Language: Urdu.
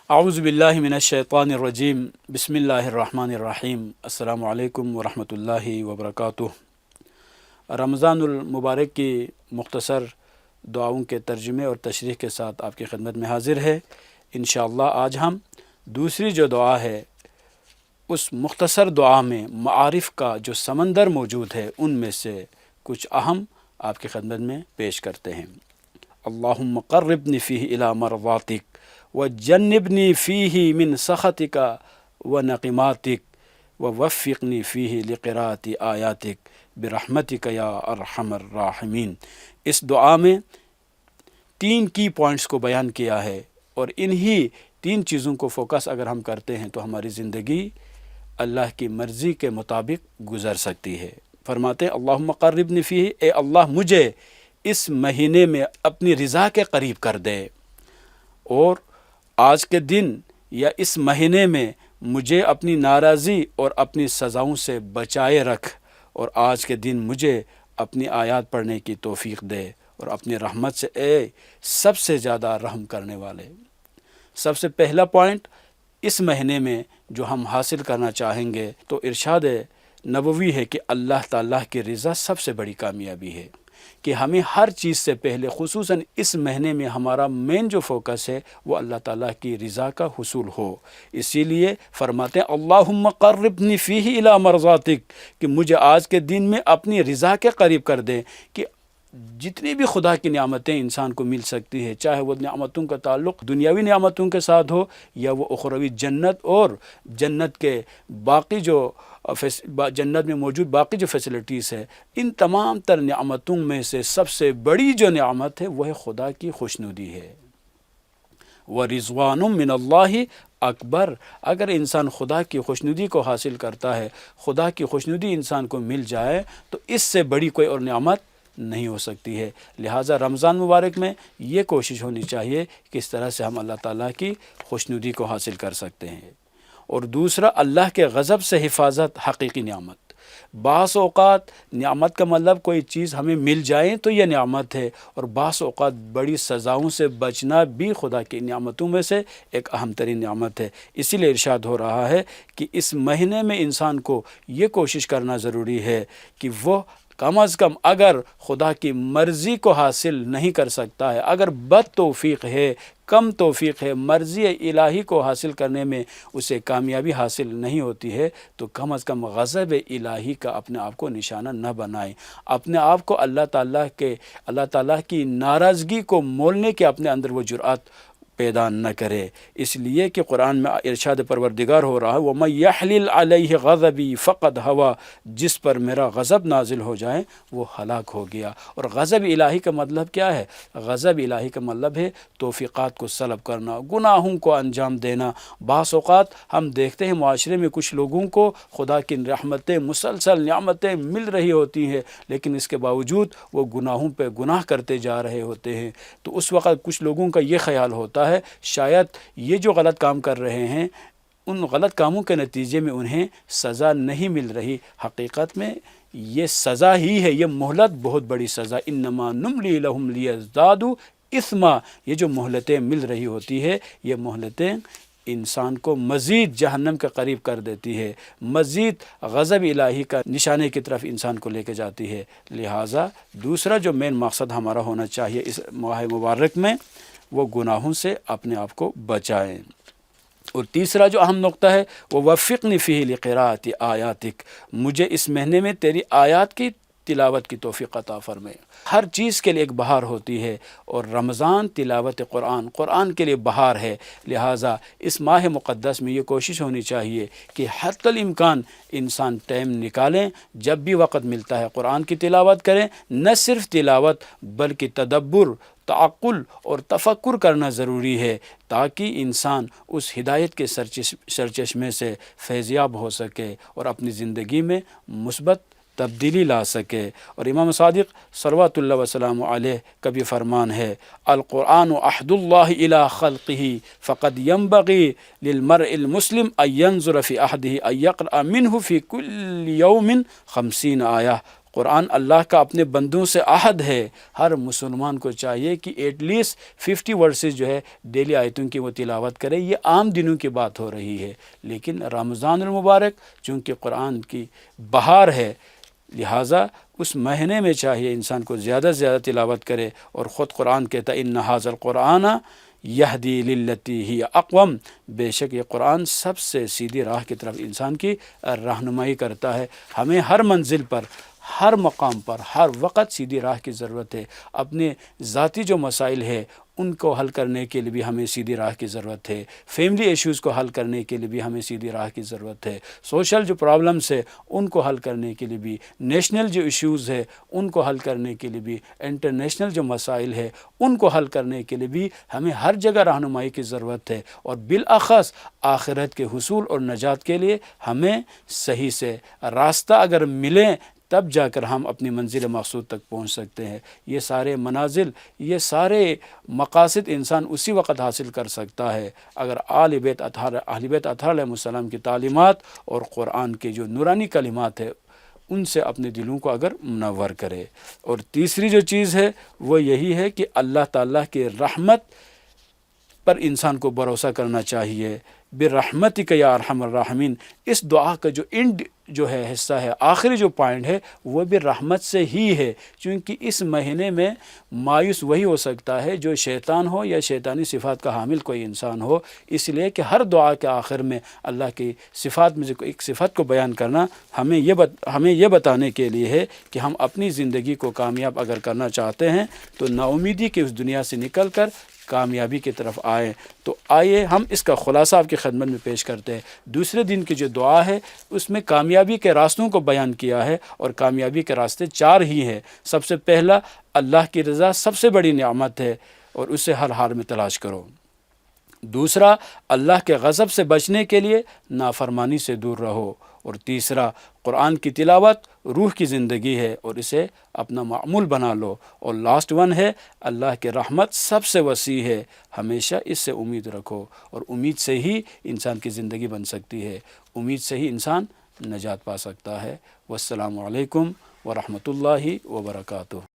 اعوذ باللہ من الشیطان الرجیم بسم اللہ الرحمن الرحیم السلام علیکم ورحمۃ اللہ وبرکاتہ۔ رمضان المبارک کی مختصر دعاؤں کے ترجمے اور تشریح کے ساتھ آپ کی خدمت میں حاضر ہے۔ انشاءاللہ آج ہم دوسری جو دعا ہے اس مختصر دعا میں معارف کا جو سمندر موجود ہے ان میں سے کچھ اہم آپ کی خدمت میں پیش کرتے ہیں۔ اللہم قربنی فیہ الی مرضاتک وجنبنی فیہ من سخطک ونقماتک ووفقنی فیہ لقراءۃ آیاتک برحمتک یا ارحم الراحمین۔ اس دعا میں 3 کی پوائنٹس کو بیان کیا ہے اور انہی 3 چیزوں کو فوکس اگر ہم کرتے ہیں تو ہماری زندگی اللہ کی مرضی کے مطابق گزر سکتی ہے۔ فرماتے ہیں اللہم قربنی فیہ، اے اللہ مجھے اس مہینے میں اپنی رضا کے قریب کر دے، اور آج کے دن یا اس مہینے میں مجھے اپنی ناراضی اور اپنی سزاؤں سے بچائے رکھ، اور آج کے دن مجھے اپنی آیات پڑھنے کی توفیق دے، اور اپنی رحمت سے اے سب سے زیادہ رحم کرنے والے۔ سب سے پہلا پوائنٹ اس مہینے میں جو ہم حاصل کرنا چاہیں گے تو ارشاد نبوی ہے کہ اللہ تعالیٰ کی رضا سب سے بڑی کامیابی ہے، کہ ہمیں ہر چیز سے پہلے خصوصاً اس مہینے میں ہمارا مین جو فوکس ہے وہ اللہ تعالیٰ کی رضا کا حصول ہو۔ اسی لیے فرماتے ہیں اللہم قربنی فیہ الی مرضاتک، کہ مجھے آج کے دن میں اپنی رضا کے قریب کر دیں، کہ جتنی بھی خدا کی نعمتیں انسان کو مل سکتی ہے، چاہے وہ نعمتوں کا تعلق دنیاوی نعمتوں کے ساتھ ہو یا وہ اخروی جنت اور جنت کے باقی جو جنت میں موجود باقی جو فیسلٹیز ہے، ان تمام تر نعمتوں میں سے سب سے بڑی جو نعمت ہے وہ ہے خدا کی خوشنودی ہے۔ وَرِضْوَانٌ مِّنَ اللَّهِ اکبر۔ اگر انسان خدا کی خوشنودی کو حاصل کرتا ہے، خدا کی خوشنودی انسان کو مل جائے تو اس سے بڑی کوئی اور نعمت نہیں ہو سکتی ہے۔ لہٰذا رمضان مبارک میں یہ کوشش ہونی چاہیے کہ اس طرح سے ہم اللہ تعالیٰ کی خوشنودی کو حاصل کر سکتے ہیں۔ اور دوسرا، اللہ کے غضب سے حفاظت حقیقی نعمت۔ بعض اوقات نعمت کا مطلب کوئی چیز ہمیں مل جائے تو یہ نعمت ہے، اور بعض اوقات بڑی سزاؤں سے بچنا بھی خدا کی نعمتوں میں سے ایک اہم ترین نعمت ہے۔ اسی لیے ارشاد ہو رہا ہے کہ اس مہینے میں انسان کو یہ کوشش کرنا ضروری ہے کہ وہ کم از کم اگر خدا کی مرضی کو حاصل نہیں کر سکتا ہے، اگر بد توفیق ہے، کم توفیق ہے، مرضی الہی کو حاصل کرنے میں اسے کامیابی حاصل نہیں ہوتی ہے، تو کم از کم غضب الہی کا اپنے آپ کو نشانہ نہ بنائیں، اپنے آپ کو اللہ تعالیٰ کی ناراضگی کو مولنے کے اپنے اندر وہ جرأت پیدا نہ کرے۔ اس لیے کہ قرآن میں ارشاد پروردگار ہو رہا ہے وَمَن يَحْلِلْ عَلَيْهِ غَضَبِي فَقَدْ هَوَىٰ، جس پر میرا غضب نازل ہو جائے وہ ہلاک ہو گیا۔ اور غضب الہی کا مطلب کیا ہے؟ غضب الہی کا مطلب ہے توفیقات کو سلب کرنا، گناہوں کو انجام دینا۔ بعض اوقات ہم دیکھتے ہیں معاشرے میں کچھ لوگوں کو خدا کی رحمتیں، مسلسل نعمتیں مل رہی ہوتی ہیں، لیکن اس کے باوجود وہ گناہوں پہ گناہ کرتے جا رہے ہوتے ہیں۔ تو اس وقت کچھ لوگوں کا یہ خیال ہوتا ہے شاید یہ جو غلط کام کر رہے ہیں ان غلط کاموں کے نتیجے میں انہیں سزا نہیں مل رہی۔ حقیقت میں یہ سزا ہی ہے، یہ مہلت بہت بڑی سزا۔ انما نملی لہم لیزدادوا اثما، یہ جو مہلتیں مل رہی ہوتی ہے یہ مہلتیں انسان کو مزید جہنم کے قریب کر دیتی ہے، مزید غضب الہی کا نشانے کی طرف انسان کو لے کے جاتی ہے۔ لہٰذا دوسرا جو مین مقصد ہمارا ہونا چاہیے اس ماہ مبارک میں وہ گناہوں سے اپنے آپ کو بچائیں۔ اور تیسرا جو اہم نقطہ ہے وہ وفقنی فیہ لقراءۃ آیاتک، مجھے اس مہینے میں تیری آیات کی تلاوت کی توفیق عطا فرمائے۔ ہر چیز کے لیے ایک بہار ہوتی ہے، اور رمضان تلاوت قرآن کے لیے بہار ہے۔ لہٰذا اس ماہ مقدس میں یہ کوشش ہونی چاہیے کہ حتی الامکان انسان ٹائم نکالیں، جب بھی وقت ملتا ہے قرآن کی تلاوت کریں۔ نہ صرف تلاوت بلکہ تدبر، تعقل اور تفکر کرنا ضروری ہے، تاکہ انسان اس ہدایت کے سرچشمے سے فیضیاب ہو سکے اور اپنی زندگی میں مثبت تبدیلی لا سکے۔ اور امام صادق صلوات اللہ وسلام علیہ کا بھی فرمان ہے القرآن عہد اللہ الی خلقہ فقد ینبغی للمرء المسلم ان ینظر فی عہدہ ان یقرأ منہ فی کل یوم 50 آیہ۔ قرآن اللہ کا اپنے بندوں سے عہد ہے. ہر مسلمان کو چاہیے کہ ایٹ لیسٹ 50 ورسز جو ہے ڈیلی آیتوں کی وہ تلاوت کرے. یہ عام دنوں کی بات ہو رہی ہے، لیکن رمضان المبارک چونکہ قرآن کی بہار ہے، لہٰذا اس مہینے میں چاہیے انسان کو زیادہ سے زیادہ تلاوت کرے. اور خود قرآن کہتا ہے ان ھذا القرآن یہدی للتی ہی اقوم، بے شک یہ قرآن سب سے سیدھی راہ کی طرف انسان کی رہنمائی کرتا ہے. ہمیں ہر منزل پر، ہر مقام پر، ہر وقت سیدھی راہ کی ضرورت ہے. اپنے ذاتی جو مسائل ہے ان کو حل کرنے کے لیے بھی ہمیں سیدھی راہ کی ضرورت ہے. فیملی ایشوز کو حل کرنے کے لیے بھی ہمیں سیدھی راہ کی ضرورت ہے. سوشل جو پرابلمس ہے ان کو حل کرنے کے لیے بھی، نیشنل جو ایشوز ہے ان کو حل کرنے کے لیے بھی، انٹرنیشنل جو مسائل ہے ان کو حل کرنے کے لیے بھی ہمیں ہر جگہ رہنمائی کی ضرورت ہے. اور بالاخص آخرت کے حصول اور نجات کے لیے ہمیں صحیح سے راستہ اگر ملے تب جا کر ہم اپنی منزل مقصود تک پہنچ سکتے ہیں. یہ سارے منازل، یہ سارے مقاصد انسان اسی وقت حاصل کر سکتا ہے اگر اہل بیت اطہار علیہ السلام کی تعلیمات اور قرآن کے جو نورانی کلمات ہے ان سے اپنے دلوں کو اگر منور کرے. اور تیسری جو چیز ہے وہ یہی ہے کہ اللہ تعالیٰ کی رحمت پر انسان کو بھروسہ کرنا چاہیے. برحمتک یا ارحم الراحمین، اس دعا کا جو اینڈ جو ہے حصہ ہے، آخری جو پوائنٹ ہے وہ بھی رحمت سے ہی ہے. چونکہ اس مہینے میں مایوس وہی ہو سکتا ہے جو شیطان ہو یا شیطانی صفات کا حامل کوئی انسان ہو. اس لیے کہ ہر دعا کے آخر میں اللہ کی صفات میں سے ایک صفت کو بیان کرنا ہمیں یہ بتانے کے لیے ہے کہ ہم اپنی زندگی کو کامیاب اگر کرنا چاہتے ہیں تو نا امیدی کی اس دنیا سے نکل کر کامیابی کی طرف آئیں. تو آئیے ہم اس کا خلاصہ آپ کی خدمت میں پیش کرتے ہیں. دوسرے دن کی جو دعا ہے اس میں کامیابی کے راستوں کو بیان کیا ہے، اور کامیابی کے راستے 4 ہی ہیں. سب سے پہلا، اللہ کی رضا سب سے بڑی نعمت ہے اور اسے ہر حال میں تلاش کرو. دوسرا، اللہ کے غضب سے بچنے کے لیے نافرمانی سے دور رہو. اور تیسرا، قرآن کی تلاوت روح کی زندگی ہے اور اسے اپنا معمول بنا لو. اور لاسٹ ون ہے، اللہ کی رحمت سب سے وسیع ہے، ہمیشہ اس سے امید رکھو. اور امید سے ہی انسان کی زندگی بن سکتی ہے، امید سے ہی انسان نجات پا سکتا ہے. والسلام علیکم ورحمۃ اللہ وبرکاتہ.